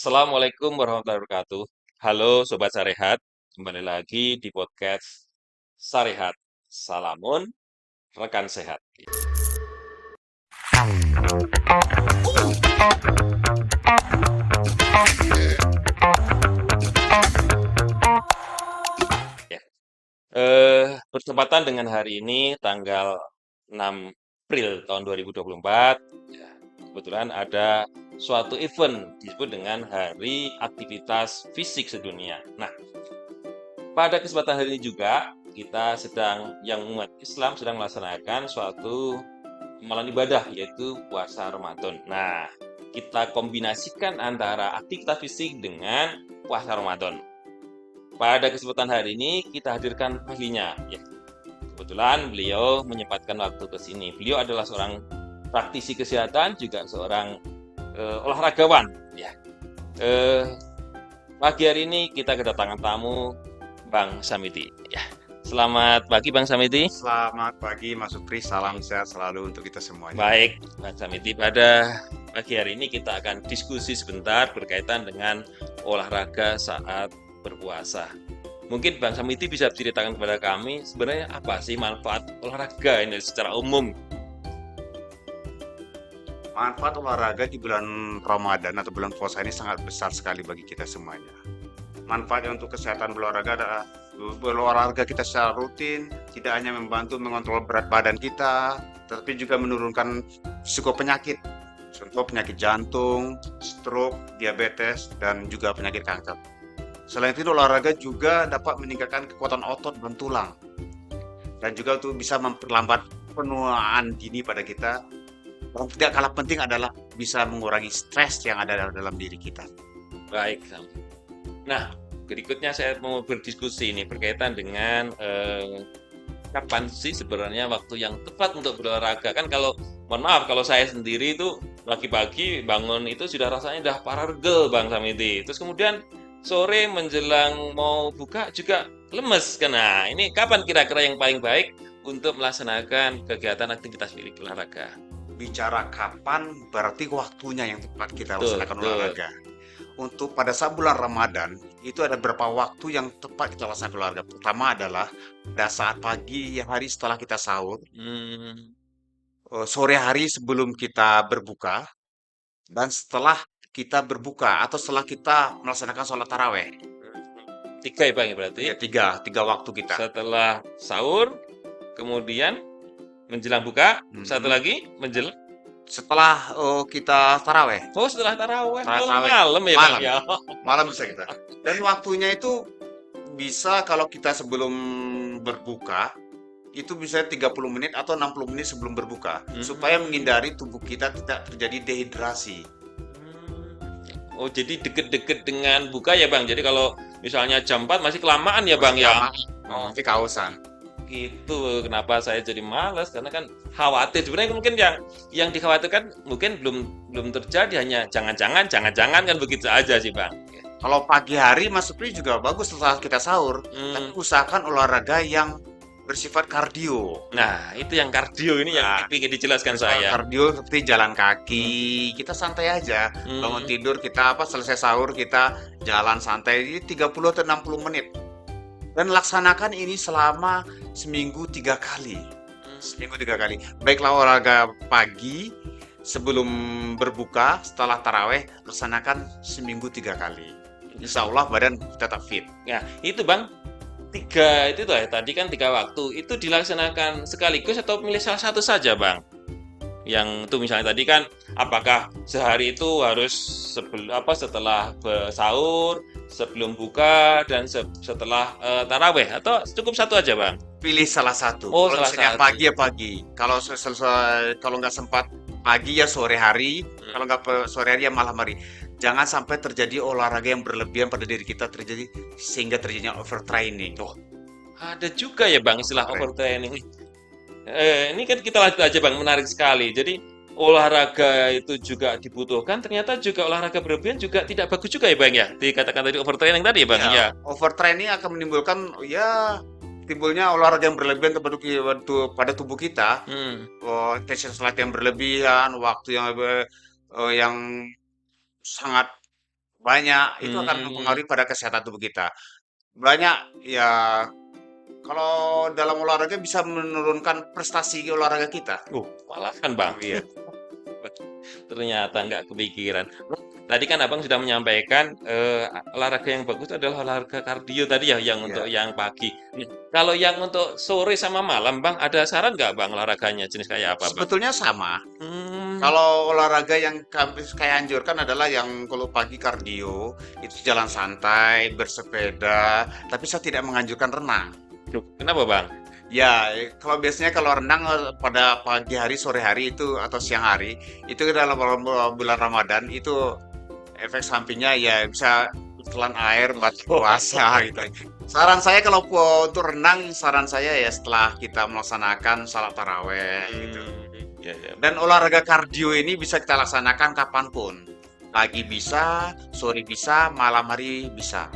Assalamualaikum warahmatullahi wabarakatuh. Halo Sobat Sarehat, kembali lagi di podcast Sarehat. Salamun, rekan sehat. Ya. Bertepatan dengan hari ini, tanggal 6 April tahun 2024, ya, kebetulan ada suatu event disebut dengan Hari Aktivitas Fisik Sedunia. Nah, pada kesempatan hari ini juga yang umat Islam sedang melaksanakan suatu amalan ibadah yaitu puasa Ramadan. Nah, kita kombinasikan antara aktivitas fisik dengan puasa Ramadan. Pada kesempatan hari ini kita hadirkan ahlinya. Ya, kebetulan beliau menyempatkan waktu ke sini. Beliau adalah seorang praktisi kesehatan, juga seorang olahragawan. Ya, eh, pagi hari ini kita kedatangan tamu Bang Samiti. Ya, selamat pagi Bang Samiti. Selamat pagi Mas Supri, salam sehat selalu untuk kita semuanya. Baik, Bang Samiti, pada pagi hari ini kita akan diskusi sebentar berkaitan dengan olahraga saat berpuasa. Mungkin Bang Samiti bisa ceritakan kepada kami sebenarnya apa sih manfaat olahraga ini secara umum? Manfaat olahraga di bulan Ramadan atau bulan puasa ini sangat besar sekali bagi kita semuanya. Manfaatnya untuk kesehatan berolahraga adalah berolahraga kita secara rutin, tidak hanya membantu mengontrol berat badan kita, tetapi juga menurunkan risiko penyakit. Contoh penyakit jantung, stroke, diabetes, dan juga penyakit kanker. Selain itu, olahraga juga dapat meningkatkan kekuatan otot dan tulang. Dan juga untuk bisa memperlambat penuaan dini pada kita. Dan tidak kalah penting adalah bisa mengurangi stres yang ada dalam diri kita. Baik, Sam. Nah, berikutnya saya mau berdiskusi ini berkaitan dengan kapan sih sebenarnya waktu yang tepat untuk berolahraga. Kan kalau, mohon maaf, kalau saya sendiri itu pagi-pagi bangun itu sudah rasanya udah parargel Bang Samiti. Terus kemudian sore menjelang mau buka juga lemes. Nah, ini kapan kira-kira yang paling baik untuk melaksanakan kegiatan aktivitas fisik olahraga? Bicara kapan berarti waktunya yang tepat kita Betul, laksanakan betul. olahraga. Untuk pada saat bulan Ramadan, itu ada beberapa waktu yang tepat kita laksanakan olahraga. Pertama adalah pada saat pagi hari setelah kita sahur, Hmm, sore hari sebelum kita berbuka, dan setelah kita berbuka atau setelah kita melaksanakan sholat taraweh. tiga ya Bang ya berarti. Ya, tiga waktu kita. Setelah sahur, kemudian menjelang buka, satu Mhm. lagi menjelang. Setelah kita taraweh, Oh, setelah taraweh, setelah malam taraweh malam ya Bang malam, ya. malam bisa kita. Dan waktunya itu bisa kalau kita sebelum berbuka, itu bisa 30 menit atau 60 menit sebelum berbuka, supaya Hmm. menghindari tubuh kita tidak terjadi dehidrasi. Oh, jadi deket-deket dengan buka ya Bang. Jadi kalau misalnya jam 4 masih kelamaan ya Bang Masih ya. lama, Oh, nanti kehausan. gitu. Kenapa saya jadi malas? Karena kan khawatir. Sebenarnya mungkin yang dikhawatirkan mungkin belum belum terjadi, hanya jangan-jangan kan begitu aja sih Bang. Kalau pagi hari Mas Supri juga bagus setelah kita sahur, tapi Hmm. usahakan olahraga yang bersifat kardio. Nah, itu yang kardio ini yang Nah, ingin dijelaskan bersifat saya. kardio seperti jalan kaki, kita santai aja. Bangun Hmm. tidur kita selesai sahur kita jalan santai ini 30 atau 60 menit. Dan laksanakan ini selama seminggu 3 kali. Seminggu 3 kali. Baiklah olahraga pagi sebelum berbuka, setelah taraweh, laksanakan seminggu 3 kali. Insya Allah badan tetap fit. Nah, itu Bang, tiga itu tuh ya, tadi kan tiga waktu. Itu dilaksanakan sekaligus atau milih salah satu saja Bang? Yang itu misalnya tadi kan apakah sehari itu harus setelah sahur, sebelum buka dan setelah taraweh atau cukup satu aja, Bang? Pilih salah satu. Oh, Kalau salah misalnya satu. pagi ya pagi. Kalau selesai, kalau nggak sempat pagi ya sore hari. Kalau nggak sore hari ya malam hari. Jangan sampai terjadi olahraga yang berlebihan pada diri kita sehingga terjadinya overtraining. Oh, ada juga ya, Bang, istilah Overtraining. overtraining. Ini kan kita lanjut aja, Bang, menarik sekali. Jadi olahraga itu juga dibutuhkan, ternyata juga olahraga berlebihan juga tidak bagus juga ya, Bang ya. Dikatakan tadi overtraining tadi ya, Bang. Ya, Ya. overtraining akan menimbulkan ya timbulnya olahraga yang berlebihan pada tubuh kita. Hmm. Intensitas latihan berlebihan, waktu yang sangat banyak itu akan Hmm, mempengaruhi pada kesehatan tubuh kita. Banyak ya kalau dalam olahraga bisa menurunkan prestasi olahraga kita. malahan Bang. Oh iya, Ternyata nggak kepikiran. Tadi kan Abang sudah menyampaikan olahraga yang bagus itu adalah olahraga kardio tadi ya, yang untuk iya. yang pagi. Nih, kalau yang untuk sore sama malam, Bang, ada saran nggak Bang olahraganya jenis kayak apa, Bang? Sebetulnya sama. Hmm, Kalau olahraga yang kami saya anjurkan adalah yang kalau pagi kardio, itu jalan santai, bersepeda, tapi saya tidak menganjurkan renang. Loh, kenapa Bang? Ya, kalau biasanya kalau renang pada pagi hari, sore hari itu atau siang hari, itu dalam bulan Ramadan itu efek sampingnya ya bisa telan air, batal puasa gitu. Saran saya kalau untuk renang, saran saya ya setelah kita melaksanakan salat taraweh gitu. Ya, ya. Dan olahraga kardio ini bisa kita laksanakan kapanpun. Pagi bisa, sore bisa, malam hari bisa.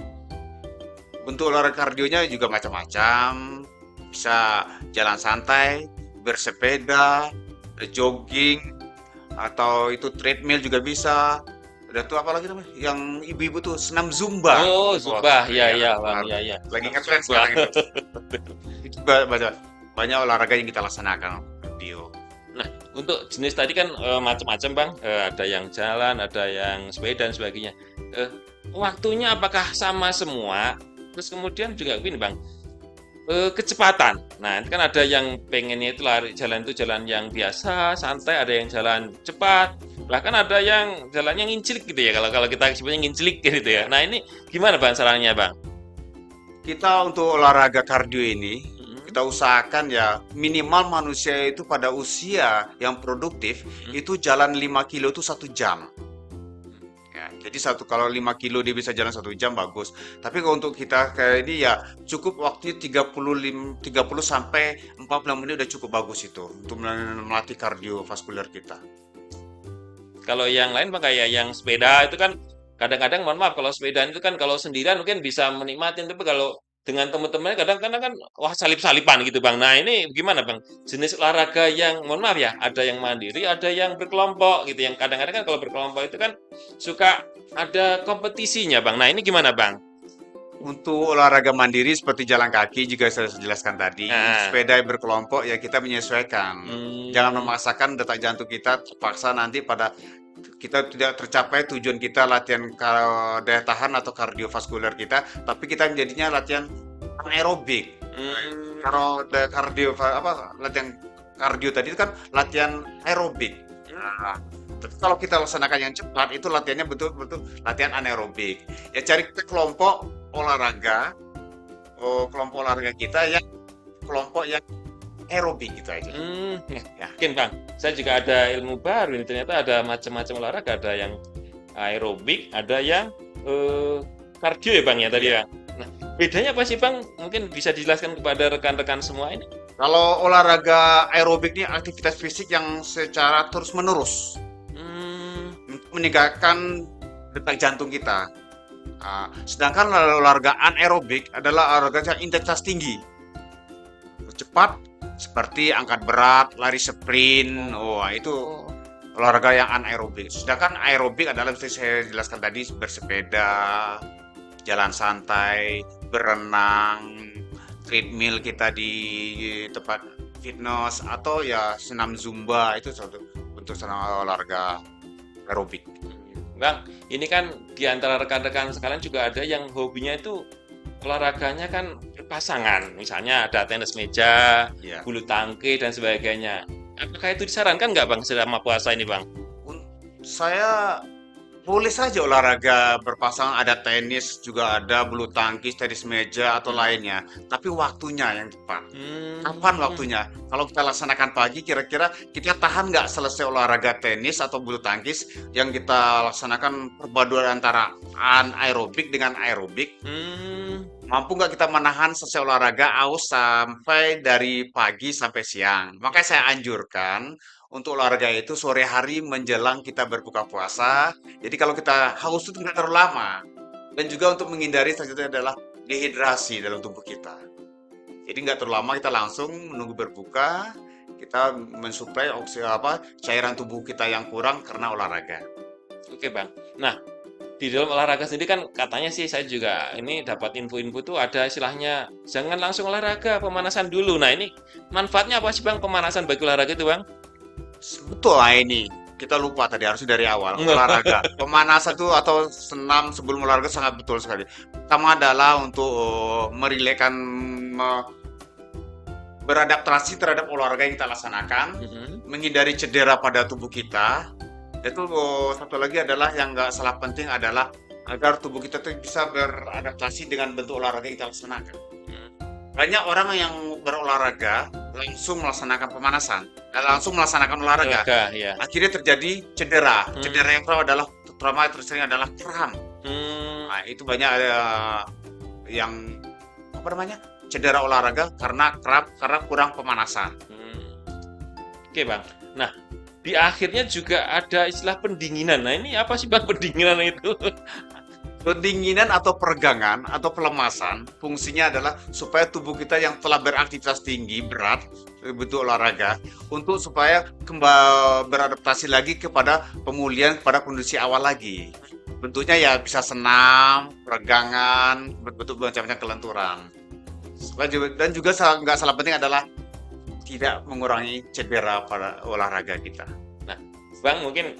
Untuk olahraga kardionya juga macam-macam. Bisa jalan santai, bersepeda, jogging, atau itu treadmill juga bisa. Ada tuh apa lagi namanya? Yang ibu-ibu tuh senam Zumba. Oh, Wah, Zumba. Ya, iya, ya, Bang. benar. Ya, ya. Lagi Senam ngetren Zumba. sekarang itu. Itu banyak, banyak olahraga yang kita laksanakan kardio. Nah, untuk jenis tadi kan macam-macam, Bang. Ada yang jalan, ada yang sepeda dan sebagainya. Eh, waktunya apakah sama semua? Terus kemudian juga gini, Bang. Kecepatan. Nah, itu kan ada yang pengennya itu lari jalan itu jalan yang biasa, santai, ada yang jalan cepat, bahkan ada yang jalannya ngincilik gitu ya. Kalau kalau kita sebutnya ngincilik gitu ya. Ya. Nah, ini gimana Bang sarannya, Bang? Kita untuk olahraga kardio ini, Mhm, kita usahakan ya minimal manusia itu pada usia yang produktif mhm. itu jalan 5 kilo itu 1 jam. Ya, jadi kalau 5 kilo dia bisa jalan 1 jam bagus. Tapi kalau untuk kita kayak ini ya cukup waktu 30 sampai 40 menit udah cukup bagus itu untuk melatih kardiovaskuler kita. Kalau yang lain Bang kayak yang sepeda itu kan kadang-kadang mohon maaf kalau sepedaan itu kan kalau sendirian mungkin bisa menikmatin tapi kalau dengan teman-temannya kadang-kadang kan wah salip-salipan gitu Bang. Nah, ini gimana Bang? Jenis olahraga yang mohon maaf ya, ada yang mandiri, ada yang berkelompok gitu. Yang kadang-kadang kan kalau berkelompok itu kan suka ada kompetisinya Bang. Nah, ini gimana Bang? Untuk olahraga mandiri seperti jalan kaki juga saya jelaskan tadi. Nah, Sepeda berkelompok ya kita menyesuaikan. Jangan hmm, memaksakan detak jantung kita terpaksa nanti pada kita tidak tercapai tujuan kita latihan daya tahan atau kardiovaskuler kita, tapi kita menjadinya latihan anaerobik. hmm, Kalau latihan kardio tadi itu kan latihan aerobik. Nah, tapi kalau kita laksanakan yang cepat itu latihannya betul-betul latihan anaerobik. Ya cari kita olahraga, kelompok olahraga kita yang kelompok yang aerobik gitu aja. Ya, mungkin Bang. Saya juga ada ilmu baru ini. Ternyata ada macam-macam olahraga. Ada yang aerobik, ada yang kardio ya Bang ya tadi iya. ya. Nah, bedanya apa sih Bang? Mungkin bisa dijelaskan kepada rekan-rekan semua ini. Kalau olahraga aerobik ini aktivitas fisik yang secara terus-menerus Hmm, untuk meningkatkan detak jantung kita. Sedangkan olahraga anaerobik adalah olahraga yang intensitas tinggi, cepat seperti angkat berat, lari sprint. Wah, itu oh, olahraga yang anaerobik. Sedangkan aerobik adalah seperti saya jelaskan tadi bersepeda, jalan santai, berenang, treadmill kita di tempat fitness atau ya senam zumba itu satu bentuk senam olahraga aerobik. Bang, ini kan di antara rekan-rekan sekalian juga ada yang hobinya itu olahraganya kan pasangan. Misalnya ada tenis meja, Ya. bulu tangkis dan sebagainya. Apakah itu disarankan nggak Bang selama puasa ini Bang? Saya boleh saja olahraga berpasangan, ada tenis juga ada, bulu tangkis, tenis meja atau Hmm. lainnya. Tapi waktunya yang tepat. Kapan Hmm. waktunya? Kalau kita laksanakan pagi, kira-kira kita tahan nggak selesai olahraga tenis atau bulu tangkis yang kita laksanakan perpaduan antara anaerobik dengan aerobik? Hmm. Mampu nggak kita menahan selesai olahraga aus sampai dari pagi sampai siang? Makanya saya anjurkan untuk olahraga itu sore hari menjelang kita berbuka puasa. Jadi kalau kita haus itu nggak terlalu lama. Dan juga untuk menghindari selanjutnya adalah dehidrasi dalam tubuh kita. Jadi nggak terlalu lama kita langsung menunggu berbuka. Kita mensuplai cairan tubuh kita yang kurang karena olahraga. Oke Bang. Nah, di dalam olahraga sendiri kan katanya sih saya juga ini dapat info-info tuh ada istilahnya jangan langsung olahraga, pemanasan dulu. Nah, ini manfaatnya apa sih Bang pemanasan bagi olahraga itu Bang? Betul lah ini. Kita lupa tadi harus dari awal olahraga. Pemanasan itu atau senam sebelum olahraga sangat betul sekali. Pertama adalah untuk merilekkan beradaptasi terhadap olahraga yang kita laksanakan, menghindari cedera pada tubuh kita. Itu satu lagi adalah yang nggak salah penting adalah agar tubuh kita tuh bisa beradaptasi dengan bentuk olahraga yang kita laksanakan. Banyak orang yang berolahraga langsung melaksanakan pemanasan, langsung melaksanakan olahraga. Olahraga, ya. Akhirnya terjadi cedera. Cedera yang terutama tersering adalah kram. Nah, itu banyak yang apa namanya? Cedera olahraga karena kram, karena kurang pemanasan. Oke Bang. Nah, di akhirnya juga ada istilah pendinginan. Nah, ini apa sih Bang pendinginan itu? Pendinginan atau peregangan atau pelemasan fungsinya adalah supaya tubuh kita yang telah beraktivitas tinggi, berat, bentuk olahraga, untuk supaya kembali beradaptasi lagi kepada pemulihan pada kondisi awal lagi. Bentuknya ya bisa senam, peregangan, bentuk macam-macam kelenturan. Dan juga nggak salah penting adalah tidak mengurangi cedera pada olahraga kita. Nah, Bang mungkin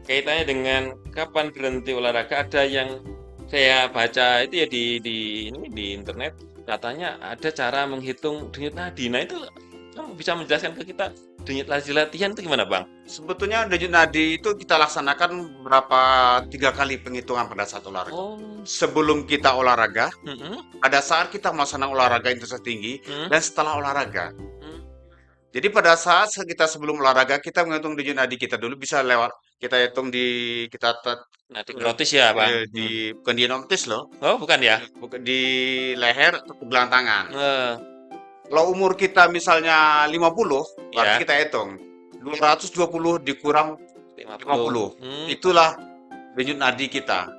kaitannya dengan kapan berhenti olahraga ada yang saya baca itu ya di internet katanya ada cara menghitung denyut nadi. Nah itu kamu bisa menjelaskan ke kita denyut nadi latihan itu gimana Bang? Sebetulnya denyut nadi itu kita laksanakan 3 kali penghitungan pada saat olahraga. Sebelum kita olahraga, pada saat kita melaksanakan olahraga intensitas tinggi, dan setelah olahraga. Jadi pada saat kita sebelum olahraga kita menghitung denyut nadi kita dulu bisa lewat kita hitung Nadi notis ya Bang? bukan di notis loh, Oh bukan ya? bukan di leher atau kebelah tangan. Eh, Kalau umur kita misalnya 50, berarti Ya. kita hitung 220 dikurang 50. Itulah denyut nadi kita.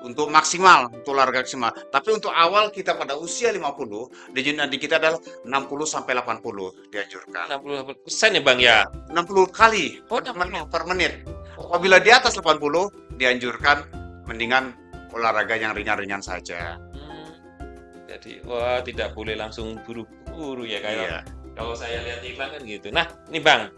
Untuk maksimal, untuk olahraga maksimal. Tapi untuk awal kita pada usia 50, denyut nadi kita adalah 60 sampai 80 dianjurkan. 60% ya Bang ya? 60 kali Oh, per menit. Apabila di atas 80, dianjurkan mendingan olahraga yang ringan-ringan saja. Jadi wah tidak boleh langsung buru-buru ya kayak Iya. kalau saya lihat iklan kan gitu. Nah, ini Bang.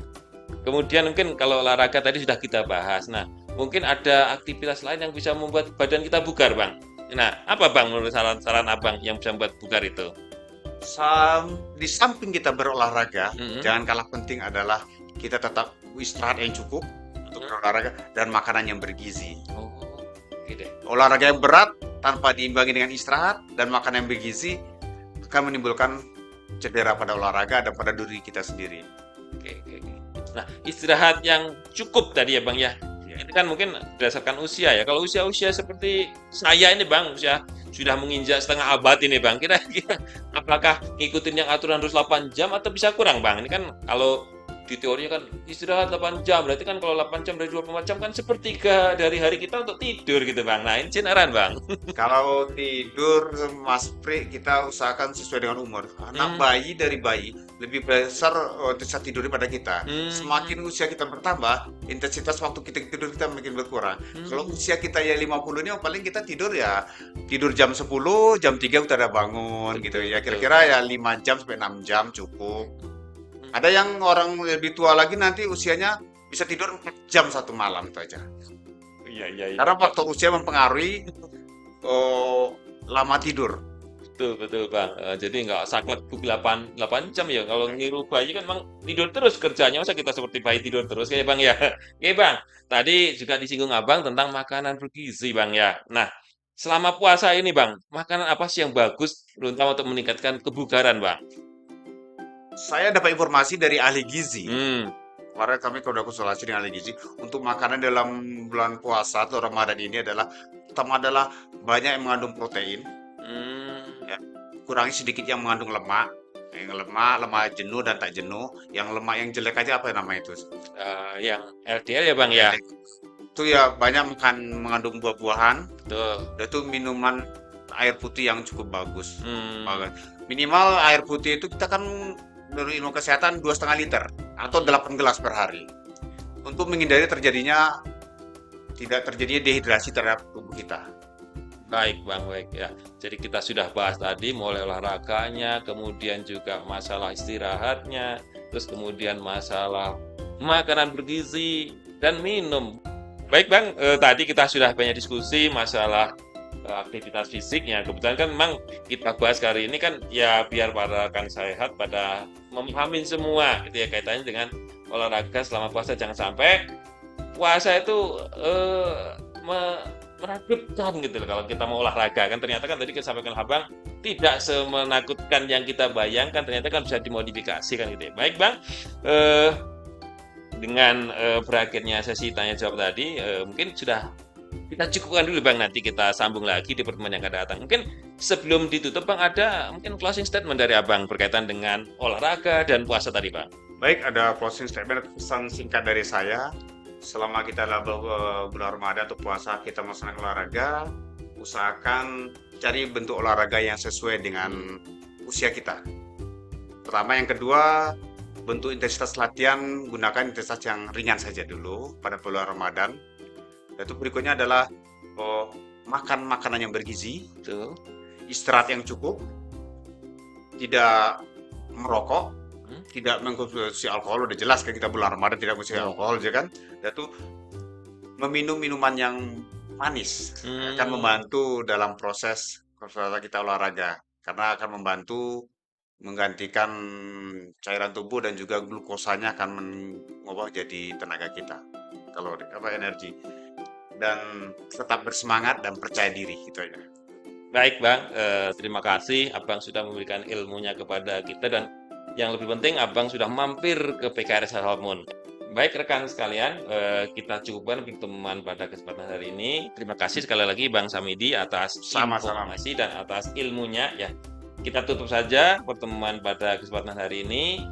Kemudian mungkin kalau olahraga tadi sudah kita bahas. Nah, mungkin ada aktivitas lain yang bisa membuat badan kita bugar, Bang. Nah, apa Bang menurut saran Abang yang bisa membuat bugar itu? Di samping kita berolahraga, jangan kalah penting adalah kita tetap istirahat yang cukup untuk berolahraga dan makanan yang bergizi. Oh, oke deh. Olahraga yang berat tanpa diimbangi dengan istirahat dan makanan yang bergizi akan menimbulkan cedera pada olahraga dan pada diri kita sendiri. Oke. Nah, istirahat yang cukup tadi ya Bang ya. Ya. Ini kan mungkin berdasarkan usia ya. Kalau usia-usia seperti saya ini Bang, usia sudah menginjak setengah abad ini Bang. Kira-kira apakah ngikutin yang aturan harus 8 jam atau bisa kurang Bang? Ini kan kalau di teorinya kan istirahat 8 jam, berarti kan kalau 8 jam dari 24 jam kan sepertiga dari hari kita untuk tidur gitu Bang. Nah, ini beneran Bang. Kalau tidur, Mas Pri, kita usahakan sesuai dengan umur. Anak bayi dari bayi lebih besar intensitas tidur daripada kita. Semakin usia kita bertambah, intensitas waktu kita tidur kita makin berkurang. Kalau usia kita ya 50 ini paling kita tidur jam 10, jam 3 kita udah bangun gitu ya. Kira-kira ya 5 jam sampai 6 jam cukup. Ada yang orang lebih tua lagi nanti usianya bisa tidur 4 jam satu malam itu aja. Iya. Karena faktor usia mempengaruhi lama tidur. Betul Bang. Jadi nggak saklek 8 jam ya. Kalau niru bayi kan Bang tidur terus kerjanya. Masa kita seperti bayi tidur terus kayak Bang ya. Oke Bang. Tadi juga disinggung Abang tentang makanan bergizi Bang ya. Nah, selama puasa ini Bang, makanan apa sih yang bagus terutama untuk meningkatkan kebugaran Bang? Saya dapat informasi dari ahli gizi. Kemarin kami sudah konsultasi dengan ahli gizi untuk makanan dalam bulan puasa atau Ramadan ini pertama adalah banyak yang mengandung protein. Ya, kurangi sedikit yang mengandung lemak. Yang lemak jenuh dan tak jenuh. Yang lemak yang jelek aja apa namanya itu? Yang LDL ya Bang ya. Itu ya banyak mengandung buah-buahan. Betul. Itu minuman air putih yang cukup bagus. Minimal air putih itu kita kan dari ilmu kesehatan 2,5 liter atau 8 gelas per hari untuk menghindari terjadinya tidak terjadinya dehidrasi terhadap tubuh kita. Baik Bang, baik ya. Jadi kita sudah bahas tadi mulai olahraganya, kemudian juga masalah istirahatnya, terus kemudian masalah makanan bergizi dan minum. Baik Bang, tadi kita sudah banyak diskusi masalah aktivitas fisiknya. Kebetulan kan memang kita bahas kali ini kan ya biar para rekan sehat pada memahami semua gitu ya kaitannya dengan olahraga selama puasa. Jangan sampai puasa itu menakutkan gitu loh kalau kita mau olahraga kan ternyata kan tadi disampaikan Abang tidak semenakutkan yang kita bayangkan, ternyata kan bisa dimodifikasi kan gitu ya. Baik Bang, dengan berakhirnya sesi tanya jawab tadi mungkin sudah kita cukupkan dulu Bang, nanti kita sambung lagi di pertemuan yang akan datang. Mungkin sebelum ditutup Bang ada mungkin closing statement dari Abang berkaitan dengan olahraga dan puasa tadi Bang. Baik, ada closing statement, pesan singkat dari saya. Selama kita bulan Ramadan atau puasa kita melaksanakan olahraga, usahakan cari bentuk olahraga yang sesuai dengan usia kita. Pertama, yang kedua, bentuk intensitas latihan, gunakan intensitas yang ringan saja dulu pada bulan Ramadan. Itu berikutnya adalah makan makanan yang bergizi, istirahat yang cukup, tidak merokok, tidak mengkonsumsi alkohol. Udah jelas kan kita bulan Ramadan tidak mengkonsumsi alkohol, ya kan? Dan itu meminum minuman yang manis akan membantu dalam proses kita olahraga, karena akan membantu menggantikan cairan tubuh dan juga glukosanya akan mengubah jadi tenaga kita, energi, dan tetap bersemangat dan percaya diri gitu aja. Baik Bang, terima kasih Abang sudah memberikan ilmunya kepada kita, dan yang lebih penting Abang sudah mampir ke PKRS Al-Halmun. Baik rekan sekalian, kita cukupkan pertemuan pada kesempatan hari ini. Terima kasih sekali lagi Bang Samidi atas informasi dan atas ilmunya ya. Kita tutup saja pertemuan pada kesempatan hari ini.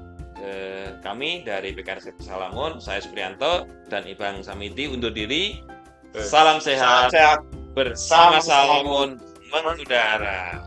Kami dari PKRS Al-Halmun, saya Supriyanto dan Ibang Samidi undur diri. Salam sehat, bersama Salmun mengudara.